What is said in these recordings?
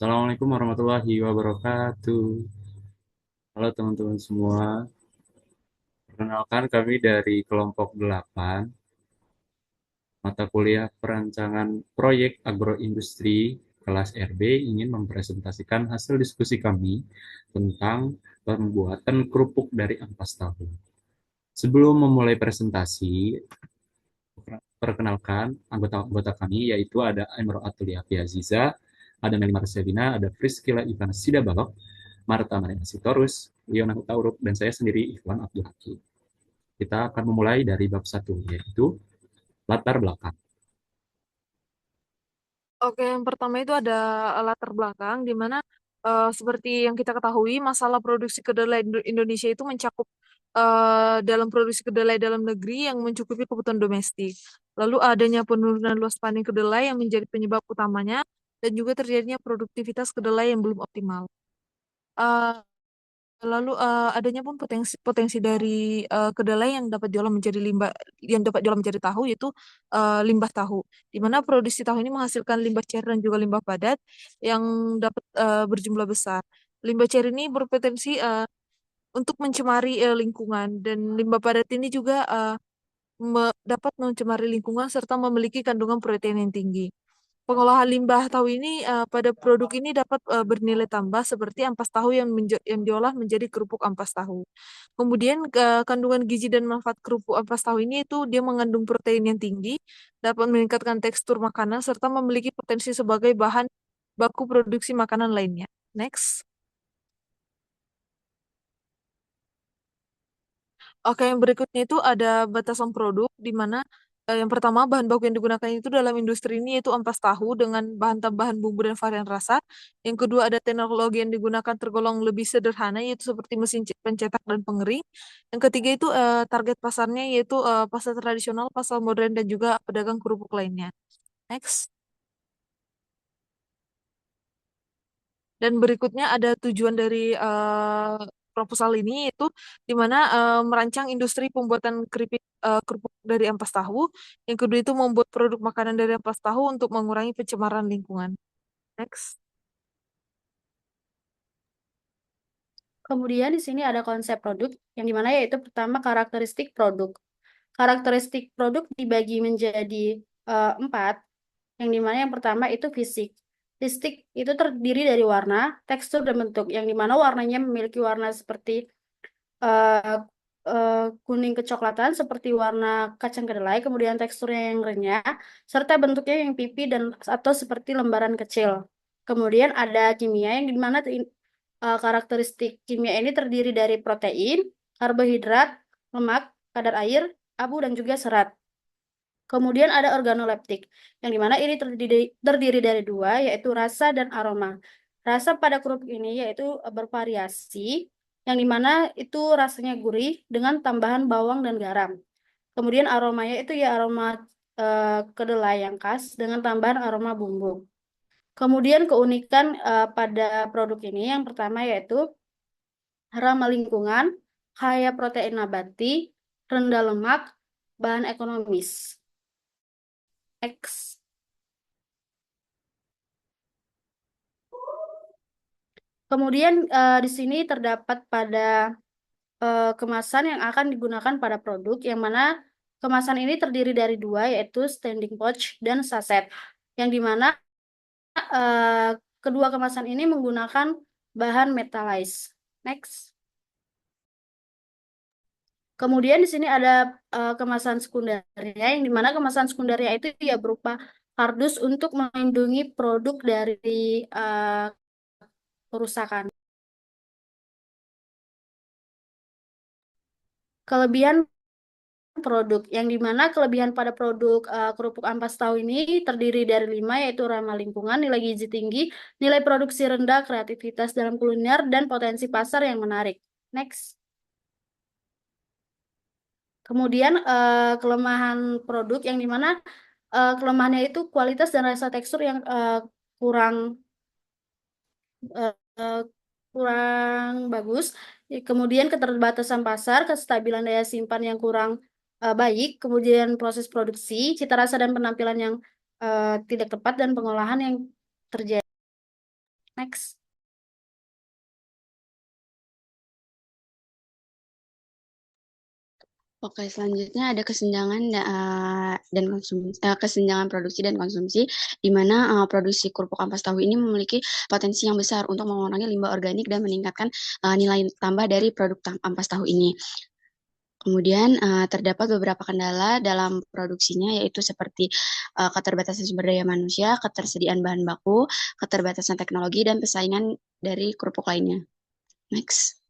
Assalamualaikum warahmatullahi wabarakatuh. Halo teman-teman semua. Perkenalkan kami dari kelompok 8 mata kuliah perancangan proyek agroindustri kelas RB ingin mempresentasikan hasil diskusi kami tentang pembuatan kerupuk dari ampas tahu. Sebelum memulai presentasi, perkenalkan anggota-anggota kami yaitu ada Emro Atulia Aziza, ada Meli Marcelina, ada Friskila Ivana Sidabalok, Marta Marina Sitorus, Leona Hutauruk, dan saya sendiri Ikhwan Abdul Hakim. Kita akan memulai dari bab 1, yaitu latar belakang. Oke, yang pertama itu ada latar belakang di mana seperti yang kita ketahui masalah produksi kedelai Indonesia itu mencakup dalam produksi kedelai dalam negeri yang mencukupi kebutuhan domestik. Lalu adanya penurunan luas panen kedelai yang menjadi penyebab utamanya dan juga terjadinya produktivitas kedelai yang belum optimal. Eh, Lalu adanya pun potensi potensi dari kedelai yang dapat diolah menjadi limbah, yang dapat diolah menjadi tahu, yaitu limbah tahu. Di mana produksi tahu ini menghasilkan limbah cair dan juga limbah padat yang dapat berjumlah besar. Limbah cair ini berpotensi untuk mencemari lingkungan, dan limbah padat ini juga dapat mencemari lingkungan serta memiliki kandungan protein yang tinggi. Pengolahan limbah tahu ini pada produk ini dapat bernilai tambah seperti ampas tahu yang diolah menjadi kerupuk ampas tahu. Kemudian kandungan gizi dan manfaat kerupuk ampas tahu ini itu dia mengandung protein yang tinggi, dapat meningkatkan tekstur makanan serta memiliki potensi sebagai bahan baku produksi makanan lainnya. Next. Oke, yang berikutnya itu ada batasan produk, di mana yang pertama bahan baku yang digunakan itu dalam industri ini yaitu ampas tahu dengan bahan tambahan bumbu dan varian rasa. Yang kedua ada teknologi yang digunakan tergolong lebih sederhana yaitu seperti mesin pencetak dan pengering. Yang ketiga itu target pasarnya yaitu pasar tradisional, pasar modern dan juga pedagang kerupuk lainnya. Next. Dan berikutnya ada tujuan dari proposal ini, yaitu di mana merancang industri pembuatan kerupuk dari ampas tahu. Yang kedua itu membuat produk makanan dari ampas tahu untuk mengurangi pencemaran lingkungan. Next. Kemudian di sini ada konsep produk yang dimana yaitu pertama karakteristik produk. Karakteristik produk dibagi menjadi empat, yang dimana yang pertama itu fisik. Fisik itu terdiri dari warna, tekstur, dan bentuk, yang dimana warnanya memiliki warna seperti eh, kuning kecoklatan seperti warna kacang kedelai, kemudian teksturnya yang renyah, serta bentuknya yang pipi dan atau seperti lembaran kecil. Kemudian ada kimia yang dimana karakteristik kimia ini terdiri dari protein, karbohidrat, lemak, kadar air, abu, dan juga serat. Kemudian ada organoleptik, yang dimana ini terdiri dari dua, yaitu rasa dan aroma. Rasa pada kerupuk ini yaitu bervariasi, yang dimana itu rasanya gurih dengan tambahan bawang dan garam. Kemudian aromanya itu ya aroma kedelai yang khas dengan tambahan aroma bumbu. Kemudian keunikan pada produk ini yang pertama yaitu ramah lingkungan, kaya protein nabati, rendah lemak, bahan ekonomis. X. Kemudian di sini terdapat pada kemasan yang akan digunakan pada produk, yang mana kemasan ini terdiri dari dua, yaitu standing pouch dan saset, yang dimana kedua kemasan ini menggunakan bahan metalize. Next. Kemudian di sini ada kemasan sekundernya, yang dimana kemasan sekundernya itu ya berupa kardus untuk melindungi produk dari uh, kerusakan. Kelebihan produk, yang dimana kelebihan pada produk kerupuk ampas tahu ini terdiri dari lima, yaitu ramah lingkungan, nilai gizi tinggi, nilai produksi rendah, kreativitas dalam kuliner, dan potensi pasar yang menarik. Next. Kemudian kelemahan produk, yang dimana kelemahannya itu kualitas dan rasa tekstur yang kurang eh, kurang bagus. Kemudian keterbatasan pasar, kestabilan daya simpan yang kurang baik, kemudian proses produksi, cita rasa dan penampilan yang tidak tepat, dan pengolahan yang terjadi. Oke, selanjutnya ada kesenjangan dan konsumsi, kesenjangan produksi dan konsumsi, di mana produksi kerupuk ampas tahu ini memiliki potensi yang besar untuk mengurangi limbah organik dan meningkatkan nilai tambah dari produk ampas tahu ini. Kemudian terdapat beberapa kendala dalam produksinya, yaitu seperti keterbatasan sumber daya manusia, ketersediaan bahan baku, keterbatasan teknologi, dan persaingan dari kerupuk lainnya. Next.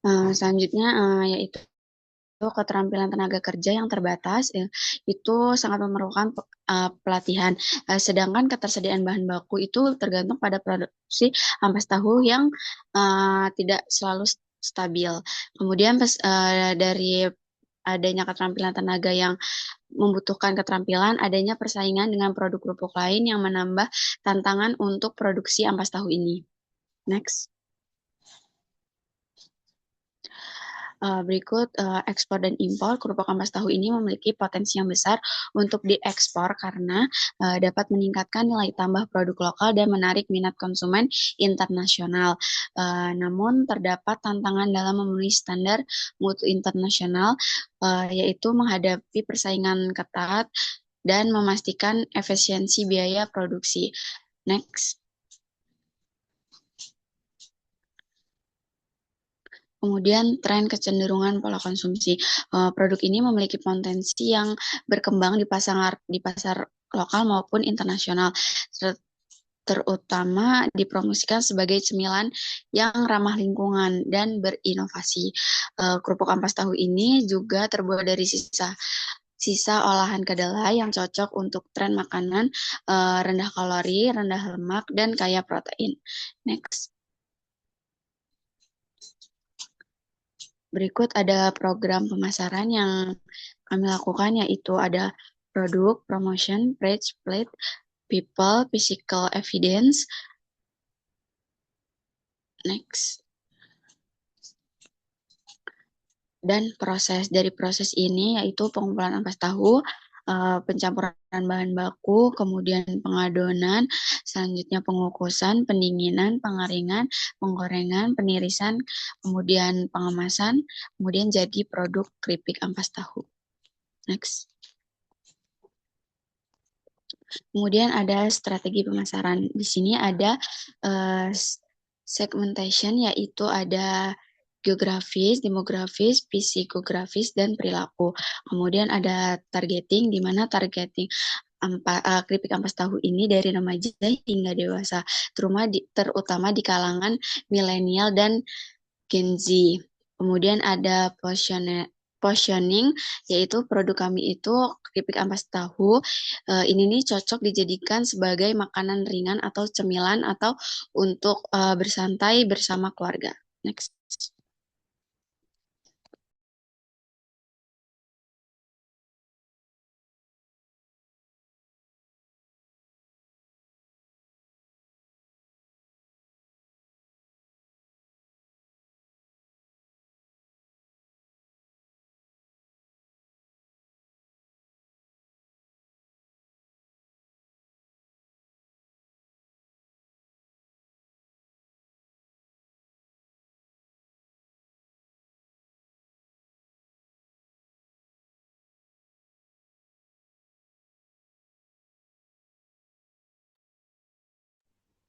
Selanjutnya yaitu keterampilan tenaga kerja yang terbatas, itu sangat memerlukan pelatihan. Sedangkan ketersediaan bahan baku itu tergantung pada produksi ampas tahu yang tidak selalu stabil. Kemudian dari adanya keterampilan tenaga yang membutuhkan keterampilan, adanya persaingan dengan produk kerupuk lain yang menambah tantangan untuk produksi ampas tahu ini. Next. Berikut ekspor dan impor kerupuk ampas tahu ini memiliki potensi yang besar untuk diekspor karena dapat meningkatkan nilai tambah produk lokal dan menarik minat konsumen internasional. Namun terdapat tantangan dalam memenuhi standar mutu internasional, yaitu menghadapi persaingan ketat dan memastikan efisiensi biaya produksi. Next. Kemudian tren kecenderungan pola konsumsi. Produk ini memiliki potensi yang berkembang di pasar lokal maupun internasional, terutama dipromosikan sebagai cemilan yang ramah lingkungan dan berinovasi. Kerupuk ampas tahu ini juga terbuat dari sisa olahan kedelai yang cocok untuk tren makanan rendah kalori, rendah lemak, dan kaya protein. Next. Berikut ada program pemasaran yang kami lakukan, yaitu ada produk, promotion, page, plate, people, physical evidence. Next. Dan dari proses ini yaitu pengumpulan ampas tahu, pencampuran bahan baku, kemudian pengadonan, selanjutnya pengukusan, pendinginan, pengeringan, penggorengan, penirisan, kemudian pengemasan, kemudian jadi produk keripik ampas tahu. Next. Kemudian ada strategi pemasaran. Di sini ada segmentation, yaitu ada geografis, demografis, psikografis, dan perilaku. Kemudian ada targeting, di mana targeting keripik ampas tahu ini dari remaja hingga dewasa, terutama di kalangan milenial dan Gen Z. Kemudian ada positioning, yaitu produk kami itu keripik ampas tahu. Ini nih cocok dijadikan sebagai makanan ringan atau cemilan atau untuk bersantai bersama keluarga. Next.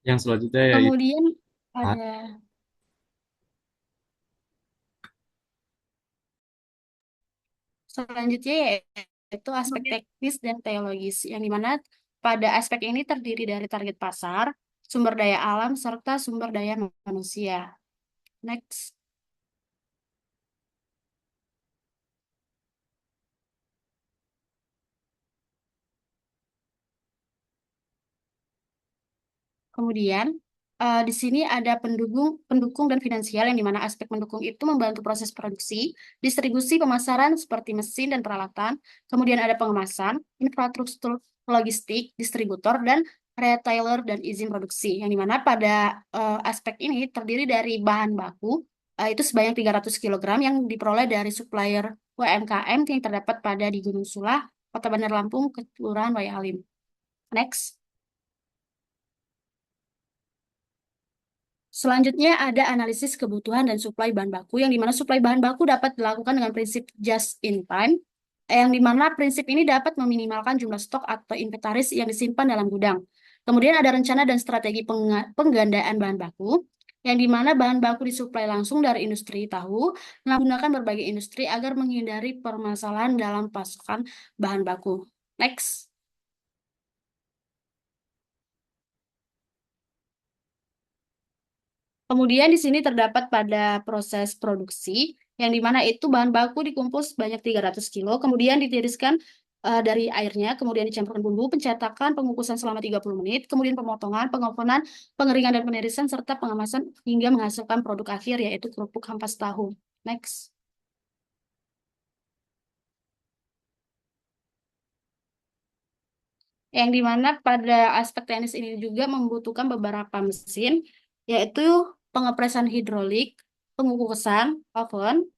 Yang selanjutnya yaitu Kemudian ada selanjutnya yaitu aspek teknis dan teologis, yang dimana pada aspek ini terdiri dari target pasar, sumber daya alam, serta sumber daya manusia. Next. Kemudian di sini ada pendukung dan finansial, yang dimana aspek mendukung itu membantu proses produksi, distribusi, pemasaran seperti mesin dan peralatan. Kemudian ada pengemasan, infrastruktur logistik, distributor, dan retailer dan izin produksi. Yang dimana pada aspek ini terdiri dari bahan baku itu sebanyak 300 kg yang diperoleh dari supplier UMKM yang terdapat di Gunung Sulah, Kota Bandar Lampung, Kelurahan Wayahalim. Next. Selanjutnya ada analisis kebutuhan dan suplai bahan baku, yang dimana suplai bahan baku dapat dilakukan dengan prinsip just in time, yang dimana prinsip ini dapat meminimalkan jumlah stok atau inventaris yang disimpan dalam gudang. Kemudian ada rencana dan strategi penggandaan bahan baku, yang dimana bahan baku disuplai langsung dari industri tahu, menggunakan berbagai industri agar menghindari permasalahan dalam pasokan bahan baku. Next. Kemudian di sini terdapat pada proses produksi, yang dimana itu bahan baku dikumpul sebanyak 300 kilo, kemudian ditiriskan dari airnya, kemudian dicampurkan bumbu, pencetakan, pengukusan selama 30 menit, kemudian pemotongan, pengopenan, pengeringan dan penirisan, serta pengemasan hingga menghasilkan produk akhir, yaitu kerupuk ampas tahu. Next. Yang dimana pada aspek teknis ini juga membutuhkan beberapa mesin, yaitu pengepresan hidrolik, pengukusan, oven,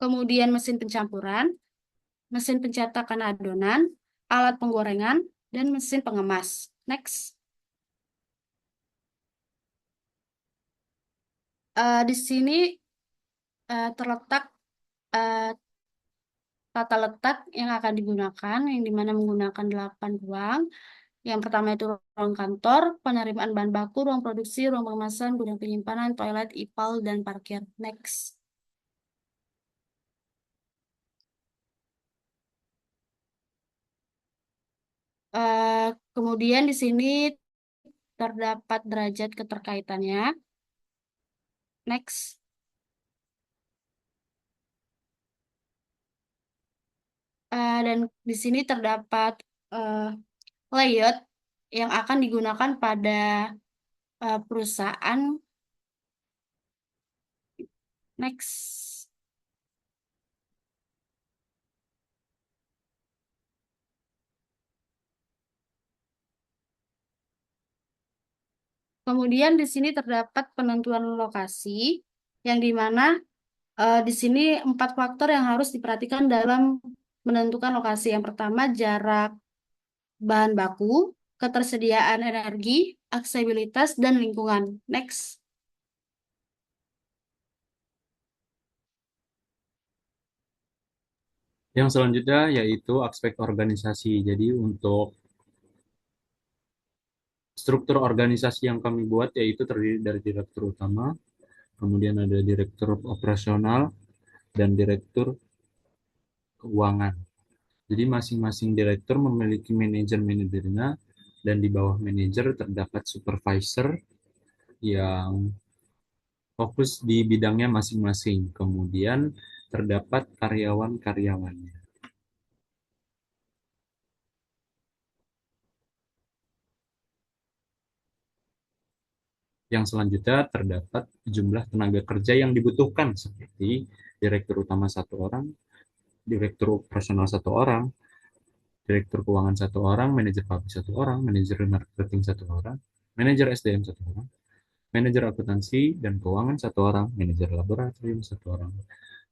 kemudian mesin pencampuran, mesin pencetakan adonan, alat penggorengan, dan mesin pengemas. Next. Di sini terletak tata letak yang akan digunakan, yang dimana menggunakan 8 ruang. Yang pertama itu ruang kantor, penerimaan bahan baku, ruang produksi, ruang pengemasan, gudang penyimpanan, toilet, ipal, dan parkir. Next. Kemudian di sini terdapat derajat keterkaitannya. Next. Dan di sini terdapat layout yang akan digunakan pada perusahaan. Next. Kemudian di sini terdapat penentuan lokasi, yang dimana di sini 4 faktor yang harus diperhatikan dalam menentukan lokasi. Yang pertama, jarak bahan baku, ketersediaan energi, aksesibilitas, dan lingkungan. Next. Yang selanjutnya yaitu aspek organisasi. Jadi untuk struktur organisasi yang kami buat yaitu terdiri dari direktur utama, kemudian ada direktur operasional, dan direktur keuangan. Jadi masing-masing direktur memiliki manajer-manajernya, dan di bawah manajer terdapat supervisor yang fokus di bidangnya masing-masing. Kemudian terdapat karyawan-karyawannya. Yang selanjutnya terdapat jumlah tenaga kerja yang dibutuhkan, seperti direktur utama 1 orang, direktur operasional 1 orang, direktur keuangan 1 orang, manajer pabrik 1 orang, manajer marketing 1 orang, manajer SDM 1 orang, manajer akuntansi dan keuangan 1 orang, manajer laboratorium 1 orang,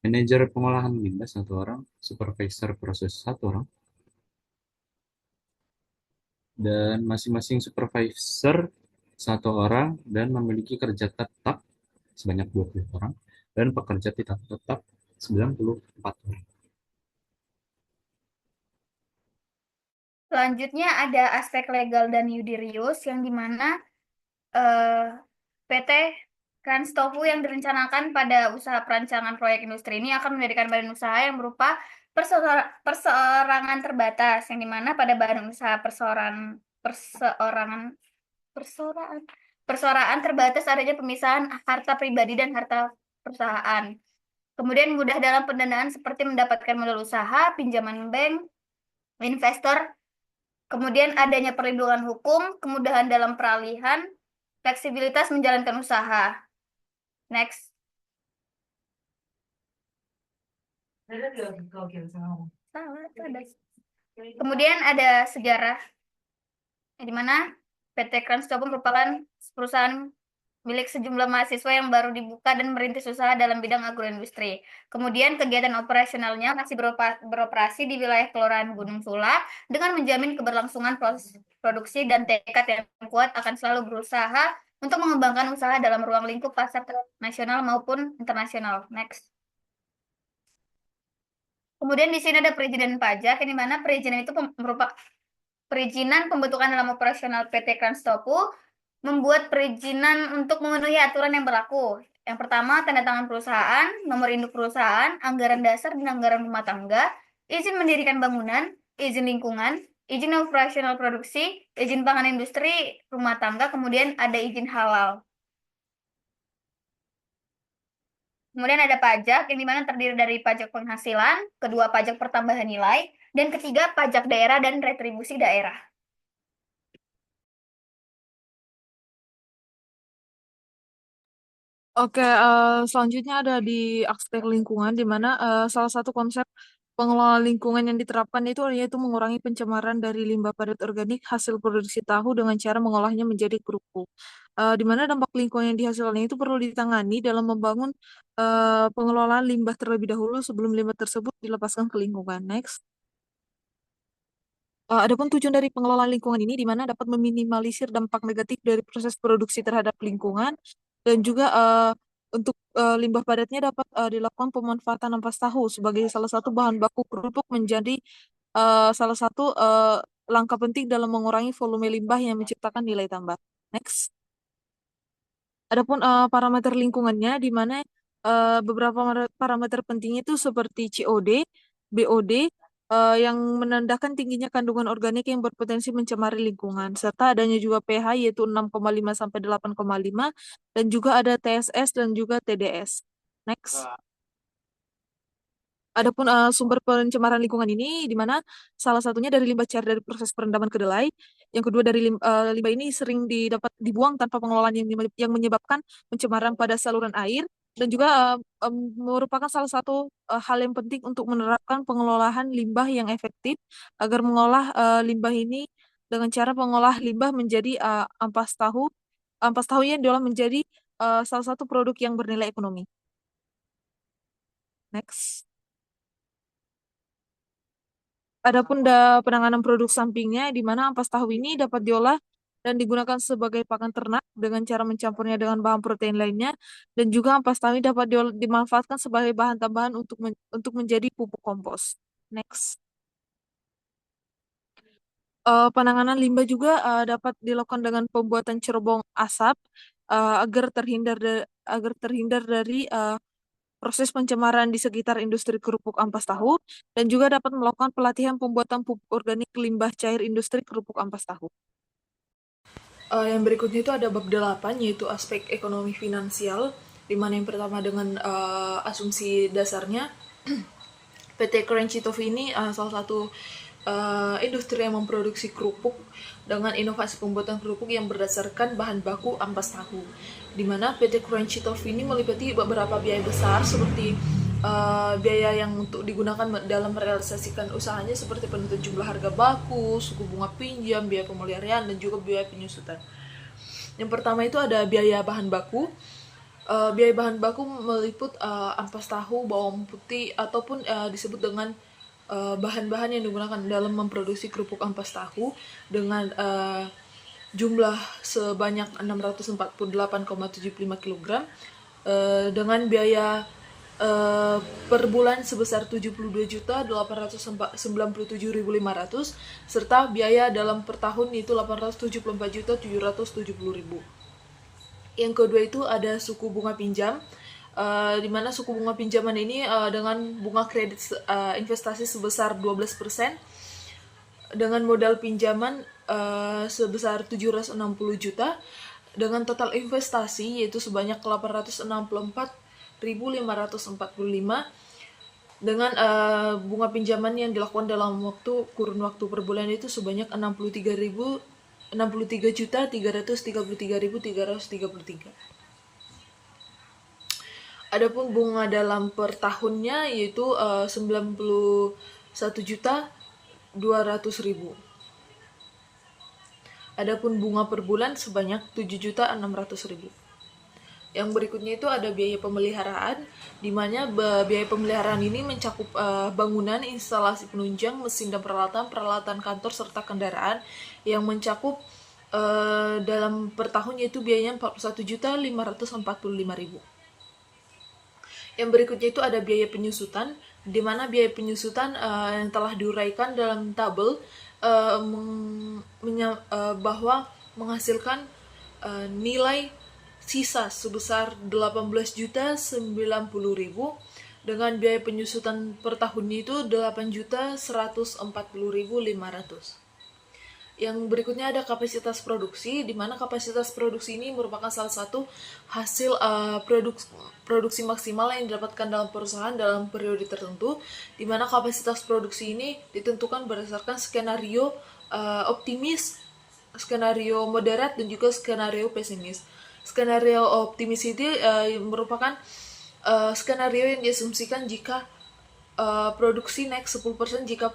manajer pengolahan limbah 1 orang, supervisor proses 1 orang, dan masing-masing supervisor 1 orang dan memiliki kerja tetap sebanyak 20 orang dan pekerja tidak tetap 94 orang. Selanjutnya ada aspek legal dan judirius, yang dimana PT Kranstofu yang direncanakan pada usaha perancangan proyek industri ini akan mendirikan badan usaha yang berupa perseorangan terbatas, yang dimana pada badan usaha perseorangan terbatas adanya pemisahan harta pribadi dan harta perusahaan. Kemudian mudah dalam pendanaan seperti mendapatkan modal usaha, pinjaman bank, investor. Kemudian adanya perlindungan hukum, kemudahan dalam peralihan, fleksibilitas menjalankan usaha. Next. Kemudian ada sejarah, di mana PT Kranstopo merupakan perusahaan milik sejumlah mahasiswa yang baru dibuka dan merintis usaha dalam bidang agroindustri. Kemudian kegiatan operasionalnya masih beroperasi di wilayah Kelurahan Gunung Sula dengan menjamin keberlangsungan proses produksi dan tekad yang kuat akan selalu berusaha untuk mengembangkan usaha dalam ruang lingkup pasar nasional maupun internasional. Next. Kemudian di sini ada perizinan pajak, yang dimana perizinan itu merupakan perizinan pembentukan dalam operasional PT Kranstopu, membuat perizinan untuk memenuhi aturan yang berlaku. Yang pertama, tanda tangan perusahaan, nomor induk perusahaan, anggaran dasar dan anggaran rumah tangga, izin mendirikan bangunan, izin lingkungan, izin operasional produksi, izin pangan industri, rumah tangga, kemudian ada izin halal. Kemudian ada pajak, yang dimana terdiri dari pajak penghasilan, kedua pajak pertambahan nilai, dan ketiga pajak daerah dan retribusi daerah. Oke, selanjutnya ada di aspek lingkungan, di mana salah satu konsep pengelolaan lingkungan yang diterapkan yaitu mengurangi pencemaran dari limbah padat organik hasil produksi tahu dengan cara mengolahnya menjadi kerupuk. Di mana dampak lingkungan yang dihasilkan itu perlu ditangani dalam membangun pengelolaan limbah terlebih dahulu sebelum limbah tersebut dilepaskan ke lingkungan. Next. Adapun tujuan dari pengelolaan lingkungan ini di mana dapat meminimalisir dampak negatif dari proses produksi terhadap lingkungan dan juga untuk limbah padatnya dapat dilakukan pemanfaatan ampas tahu sebagai salah satu bahan baku kerupuk menjadi salah satu langkah penting dalam mengurangi volume limbah yang menciptakan nilai tambah. Next. Adapun parameter lingkungannya di mana beberapa parameter penting itu seperti COD, BOD, yang menandakan tingginya kandungan organik yang berpotensi mencemari lingkungan, serta adanya juga pH yaitu 6,5 sampai 8,5 dan juga ada TSS dan juga TDS. Next. Adapun sumber pencemaran lingkungan ini di mana salah satunya dari limbah cair dari proses perendaman kedelai, yang kedua dari limbah ini sering dibuang tanpa pengelolaan yang menyebabkan pencemaran pada saluran air dan juga merupakan salah satu hal yang penting untuk menerapkan pengelolaan limbah yang efektif agar mengolah limbah ini dengan cara mengolah limbah menjadi ampas tahu. Ampas tahu yang diolah menjadi salah satu produk yang bernilai ekonomi. Next. Adapun penanganan produk sampingnya, di mana ampas tahu ini dapat diolah dan digunakan sebagai pakan ternak dengan cara mencampurnya dengan bahan protein lainnya, dan juga ampas tahu ini dapat dimanfaatkan sebagai bahan tambahan untuk menjadi pupuk kompos. Next. Penanganan limbah juga dapat dilakukan dengan pembuatan cerobong asap agar terhindar dari proses pencemaran di sekitar industri kerupuk ampas tahu, dan juga dapat melakukan pelatihan pembuatan pupuk organik limbah cair industri kerupuk ampas tahu. Yang berikutnya itu ada bab 8, yaitu aspek ekonomi finansial, di mana yang pertama dengan asumsi dasarnya, PT Crunchy Tofu ini salah satu industri yang memproduksi kerupuk dengan inovasi pembuatan kerupuk yang berdasarkan bahan baku ampas tahu, di mana PT Crunchy Tofu ini meliputi beberapa biaya besar seperti biaya yang untuk digunakan dalam merealisasikan usahanya seperti penentuan jumlah harga baku, suku bunga pinjam, biaya pemeliharaan, dan juga biaya penyusutan. Yang pertama itu ada biaya bahan baku. Biaya bahan baku meliput ampas tahu, bawang putih, ataupun disebut dengan bahan-bahan yang digunakan dalam memproduksi kerupuk ampas tahu dengan jumlah sebanyak 648,75 kg dengan biaya per bulan sebesar 72.897.500 serta biaya dalam per tahun itu 874.770.000. Yang kedua itu ada suku bunga pinjam, di mana suku bunga pinjaman ini dengan bunga kredit investasi sebesar 12% dengan modal pinjaman sebesar 760 juta dengan total investasi yaitu sebanyak 864.545 dengan bunga pinjaman yang dilakukan dalam kurun waktu per bulan itu sebanyak 63.333.333. Adapun bunga dalam per tahunnya yaitu 91.200.000. Adapun bunga per bulan sebanyak 7.600.000. Yang berikutnya itu ada biaya pemeliharaan, di mana biaya pemeliharaan ini mencakup bangunan, instalasi penunjang, mesin dan peralatan kantor serta kendaraan yang mencakup dalam per tahun yaitu biayanya 41.545.000. Yang berikutnya itu ada biaya penyusutan, di mana biaya penyusutan yang telah diuraikan dalam tabel bahwa menghasilkan nilai sisa sebesar 18.090.000 dengan biaya penyusutan per tahunnya itu 8.140.500. Yang berikutnya ada kapasitas produksi, di mana kapasitas produksi ini merupakan salah satu hasil produksi maksimal yang didapatkan dalam perusahaan dalam periode tertentu, di mana kapasitas produksi ini ditentukan berdasarkan skenario optimis, skenario moderat, dan juga skenario pesimis. Skenario optimis itu merupakan skenario yang diasumsikan jika produksi naik 10% jika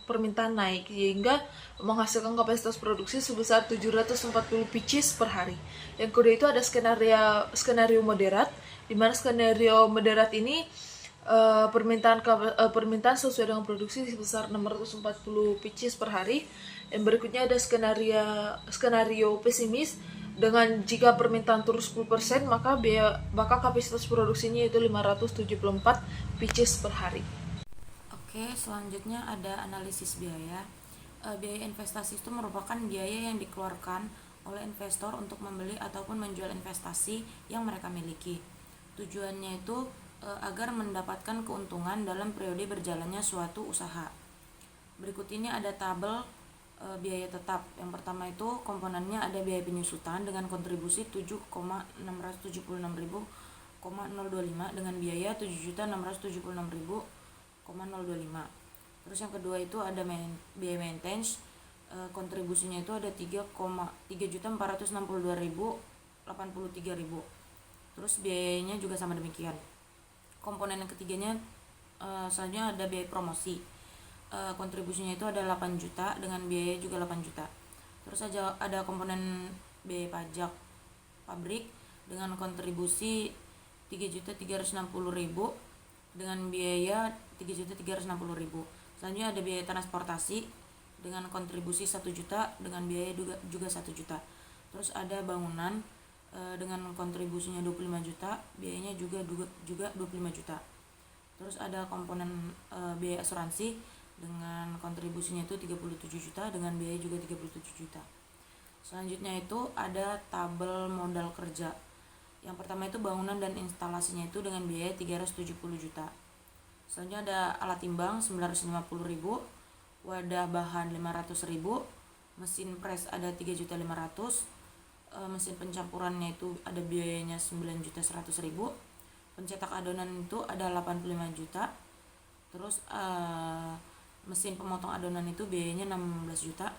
permintaan naik, sehingga menghasilkan kapasitas produksi sebesar 740 pieces per hari. Yang kedua itu ada skenario moderat, di mana skenario moderat ini permintaan sesuai dengan produksi sebesar 640 pieces per hari. Yang berikutnya ada skenario pesimis, dengan jika permintaan turun 10% maka kapasitas produksinya itu 574 pieces per hari. Oke, selanjutnya ada analisis biaya. Biaya investasi itu merupakan biaya yang dikeluarkan oleh investor untuk membeli ataupun menjual investasi yang mereka miliki. Tujuannya itu agar mendapatkan keuntungan dalam periode berjalannya suatu usaha. Berikut ini ada tabel biaya tetap. Yang pertama itu komponennya ada biaya penyusutan dengan kontribusi 7.676.025 dengan biaya 7.676.025. Terus yang kedua itu ada biaya maintenance, kontribusinya itu ada 3.462.083. Terus biayanya juga sama demikian. Komponen yang ketiganya selanjutnya ada biaya promosi. Kontribusinya itu ada 8 juta dengan biaya juga 8 juta. Terus ada komponen biaya pajak pabrik dengan kontribusi 3.360.000 dengan biaya 3.360.000. Selanjutnya ada biaya transportasi dengan kontribusi 1 juta dengan biaya juga 1 juta. Terus ada bangunan dengan kontribusinya 25 juta, biayanya juga 25 juta. Terus ada komponen biaya asuransi dengan kontribusinya itu 37 juta dengan biaya juga 37 juta. Selanjutnya itu ada tabel modal kerja. Yang pertama itu bangunan dan instalasinya itu dengan biaya 370 juta. Selanjutnya ada alat timbang 950.000, wadah bahan 500.000, mesin press ada 3.500.000, mesin pencampurannya itu ada biayanya 9.100.000, pencetak adonan itu ada 85 juta. Terus mesin pemotong adonan itu biayanya 16 juta.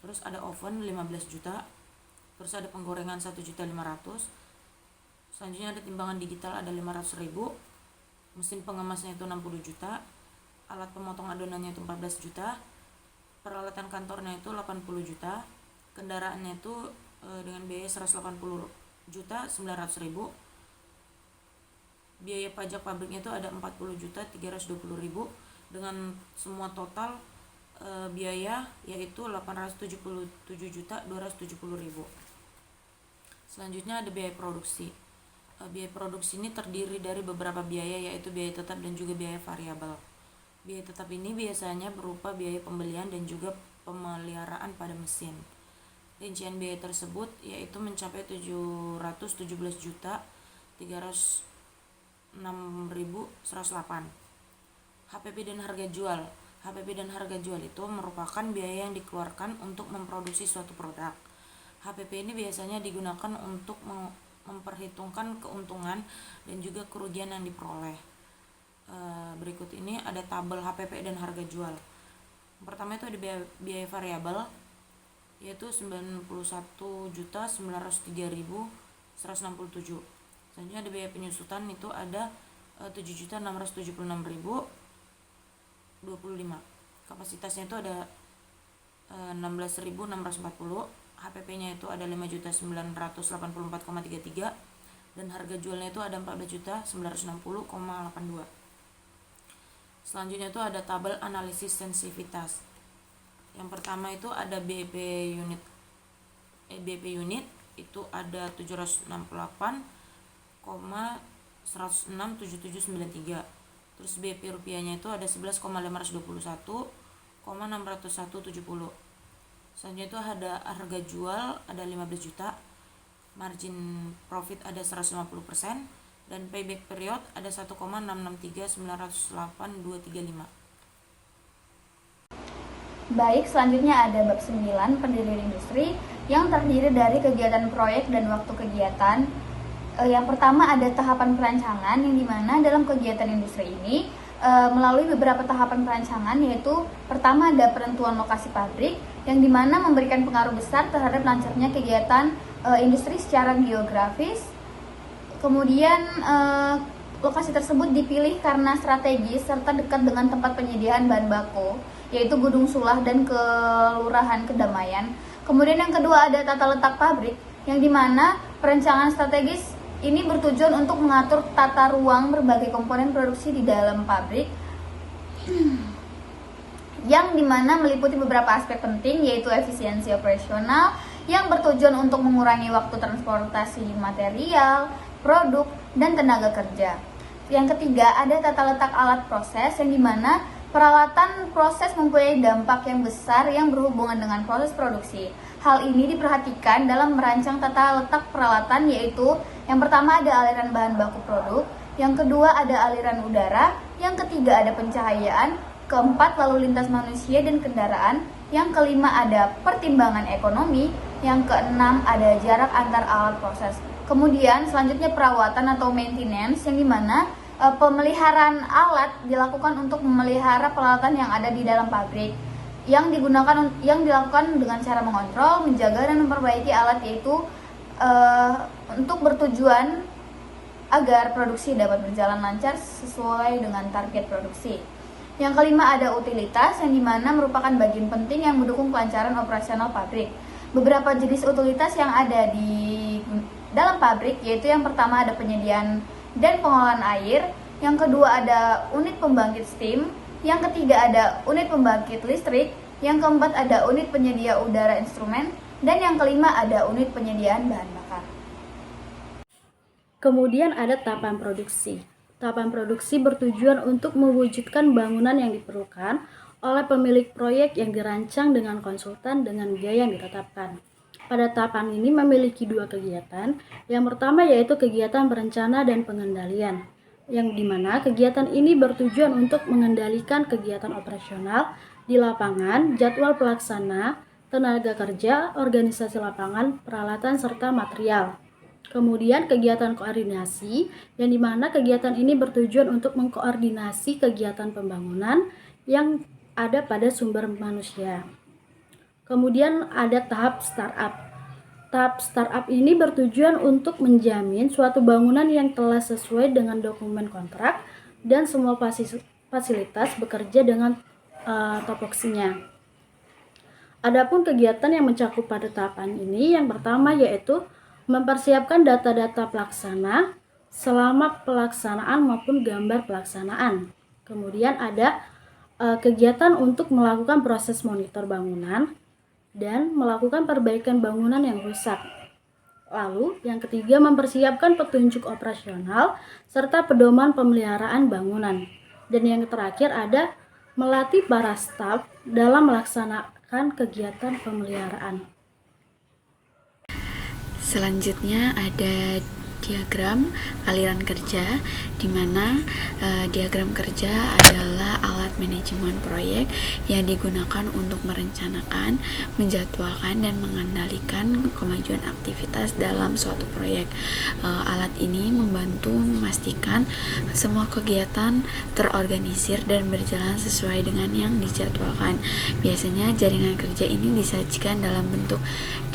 Terus ada oven 15 juta. Terus ada penggorengan 1.500.000. Selanjutnya ada timbangan digital ada 500.000. Mesin pengemasnya itu 60 juta. Alat pemotong adonannya itu 14 juta. Peralatan kantornya itu 80 juta. Kendaraannya itu dengan biaya 180 juta 900.000. Biaya pajak pabriknya itu ada 40 juta 320.000 dengan semua total biaya yaitu 877 juta 270.000. Selanjutnya ada biaya produksi. Biaya produksi ini terdiri dari beberapa biaya yaitu biaya tetap dan juga biaya variabel. Biaya tetap ini biasanya berupa biaya pembelian dan juga pemeliharaan pada mesin. Rincian biaya tersebut yaitu mencapai 717 juta 306.108. HPP dan harga jual. HPP dan harga jual itu merupakan biaya yang dikeluarkan untuk memproduksi suatu produk. HPP ini biasanya digunakan untuk memperhitungkan keuntungan dan juga kerugian yang diperoleh. Berikut ini ada tabel HPP dan harga jual. Yang pertama itu ada biaya variabel yaitu 91.903.167. Selanjutnya ada biaya penyusutan itu ada 7.676.025. Kapasitasnya itu ada 16.640. HPP-nya itu ada 5.984,33. dan harga jualnya itu ada 14.960,82. Selanjutnya itu ada tabel analisis sensitivitas. Yang pertama itu ada BP unit itu ada 768,1067793. Terus BP rupiahnya itu ada 11,521,60170. Selanjutnya itu ada harga jual ada 15 juta, margin profit ada 150%, dan payback period ada 1,663908,235. Baik, selanjutnya ada bab 9, pendirian industri, yang terdiri dari kegiatan proyek dan waktu kegiatan. Yang pertama ada tahapan perancangan, yang dimana dalam kegiatan industri ini melalui beberapa tahapan perancangan, yaitu pertama ada penentuan lokasi pabrik, yang dimana memberikan pengaruh besar terhadap lancarnya kegiatan industri secara geografis. Kemudian lokasi tersebut dipilih karena strategis serta dekat dengan tempat penyediaan bahan baku, yaitu Gudung Sulah dan Kelurahan Kedamaian. Kemudian yang kedua ada tata letak pabrik, yang dimana perencanaan strategis ini bertujuan untuk mengatur tata ruang berbagai komponen produksi di dalam pabrik, yang dimana meliputi beberapa aspek penting, yaitu efisiensi operasional yang bertujuan untuk mengurangi waktu transportasi material, produk, dan tenaga kerja. Yang ketiga ada tata letak alat proses, yang dimana peralatan proses mempunyai dampak yang besar yang berhubungan dengan proses produksi. Hal ini diperhatikan dalam merancang tata letak peralatan, yaitu yang pertama ada aliran bahan baku produk, yang kedua ada aliran udara, yang ketiga ada pencahayaan, keempat lalu lintas manusia dan kendaraan, yang kelima ada pertimbangan ekonomi, yang keenam ada jarak antar alat proses. Kemudian selanjutnya perawatan atau maintenance, yang dimana pemeliharaan alat dilakukan untuk memelihara peralatan yang ada di dalam pabrik, yang dilakukan dengan cara mengontrol, menjaga, dan memperbaiki alat, yaitu untuk bertujuan agar produksi dapat berjalan lancar sesuai dengan target produksi. Yang kelima ada utilitas, yang dimana merupakan bagian penting yang mendukung kelancaran operasional pabrik. Beberapa jenis utilitas yang ada di dalam pabrik, yaitu yang pertama ada penyediaan dan pengolahan air, yang kedua ada unit pembangkit steam, yang ketiga ada unit pembangkit listrik, yang keempat ada unit penyedia udara instrumen, dan yang kelima ada unit penyediaan bahan bakar. Kemudian ada tahapan produksi. Tahapan produksi bertujuan untuk mewujudkan bangunan yang diperlukan oleh pemilik proyek yang dirancang dengan konsultan dengan biaya yang ditetapkan. Pada tahapan ini memiliki dua kegiatan. Yang pertama yaitu kegiatan perencana dan pengendalian, yang dimana kegiatan ini bertujuan untuk mengendalikan kegiatan operasional di lapangan, jadwal pelaksana, tenaga kerja, organisasi lapangan, peralatan, serta material. Kemudian kegiatan koordinasi, yang dimana kegiatan ini bertujuan untuk mengkoordinasi kegiatan pembangunan yang ada pada sumber manusia. Kemudian ada tahap startup. Tahap startup ini bertujuan untuk menjamin suatu bangunan yang telah sesuai dengan dokumen kontrak dan semua fasilitas bekerja dengan topoksinya. Adapun kegiatan yang mencakup pada tahapan ini, yang pertama yaitu mempersiapkan data-data pelaksana selama pelaksanaan maupun gambar pelaksanaan. Kemudian ada kegiatan untuk melakukan proses monitor bangunan dan melakukan perbaikan bangunan yang rusak. Lalu yang ketiga mempersiapkan petunjuk operasional serta pedoman pemeliharaan bangunan. Dan yang terakhir ada melatih para staf dalam melaksanakan kegiatan pemeliharaan. Selanjutnya ada diagram aliran kerja, di mana diagram kerja adalah alat manajemen proyek yang digunakan untuk merencanakan, menjadwalkan, dan mengendalikan kemajuan aktivitas dalam suatu proyek. Alat ini membantu memastikan semua kegiatan terorganisir dan berjalan sesuai dengan yang dijadwalkan. Biasanya jaringan kerja ini disajikan dalam bentuk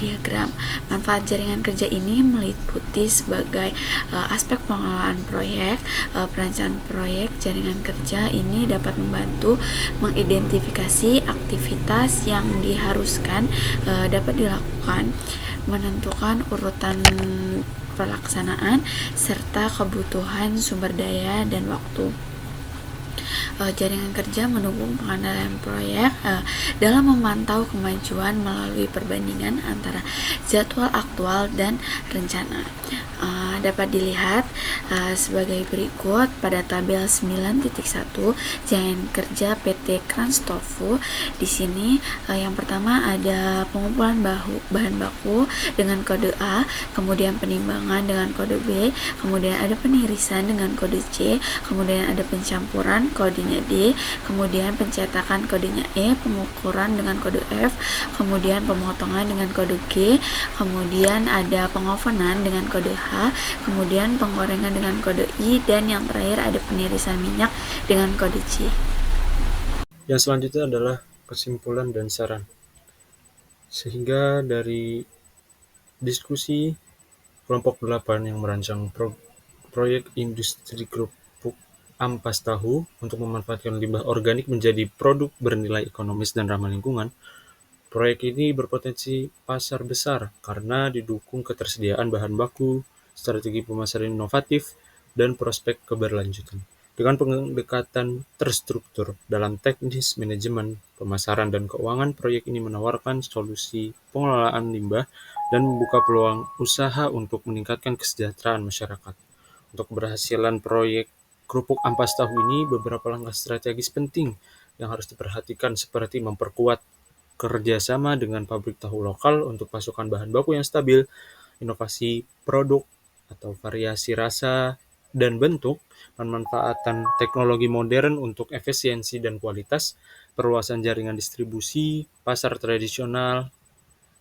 diagram. Manfaat jaringan kerja ini meliputi sebagai aspek pengelolaan proyek, perencanaan proyek. Jaringan kerja ini dapat membantu mengidentifikasi aktivitas yang diharuskan dapat dilakukan, menentukan urutan pelaksanaan, serta kebutuhan sumber daya dan waktu. Jaringan kerja mendukung pengendalian proyek dalam memantau kemajuan melalui perbandingan antara jadwal aktual dan rencana. Dapat dilihat sebagai berikut pada tabel 9.1 jaringan kerja PT Kranstofu. Di sini yang pertama ada pengumpulan bahan baku dengan kode A, kemudian penimbangan dengan kode B, kemudian ada penirisan dengan kode C, kemudian ada pencampuran kodenya D, kemudian pencetakan kodenya E, pengukuran dengan kode F, kemudian pemotongan dengan kode G, kemudian ada pengovenan dengan kode H, kemudian penggorengan dengan kode I, dan yang terakhir ada penirisan minyak dengan kode C. Yang selanjutnya adalah kesimpulan dan saran. Sehingga dari diskusi kelompok 8 yang merancang proyek industri kerupuk ampas tahu untuk memanfaatkan limbah organik menjadi produk bernilai ekonomis dan ramah lingkungan, proyek ini berpotensi pasar besar karena didukung ketersediaan bahan baku, strategi pemasaran inovatif, dan prospek keberlanjutan. Dengan pendekatan terstruktur dalam teknis manajemen, pemasaran, dan keuangan, proyek ini menawarkan solusi pengelolaan limbah dan membuka peluang usaha untuk meningkatkan kesejahteraan masyarakat. Untuk keberhasilan proyek kerupuk ampas tahu ini, beberapa langkah strategis penting yang harus diperhatikan seperti memperkuat kerjasama dengan pabrik tahu lokal untuk pasokan bahan baku yang stabil, inovasi produk atau variasi rasa dan bentuk, pemanfaatan teknologi modern untuk efisiensi dan kualitas, perluasan jaringan distribusi, pasar tradisional,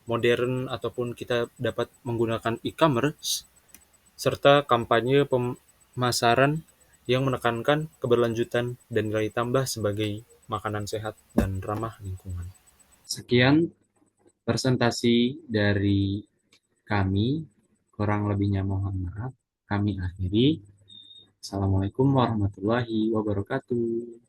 modern, ataupun kita dapat menggunakan e-commerce, serta kampanye pemasaran yang menekankan keberlanjutan dan nilai tambah sebagai makanan sehat dan ramah lingkungan. Sekian presentasi dari kami, kurang lebihnya mohon maaf. Kami akhiri. Assalamualaikum warahmatullahi wabarakatuh.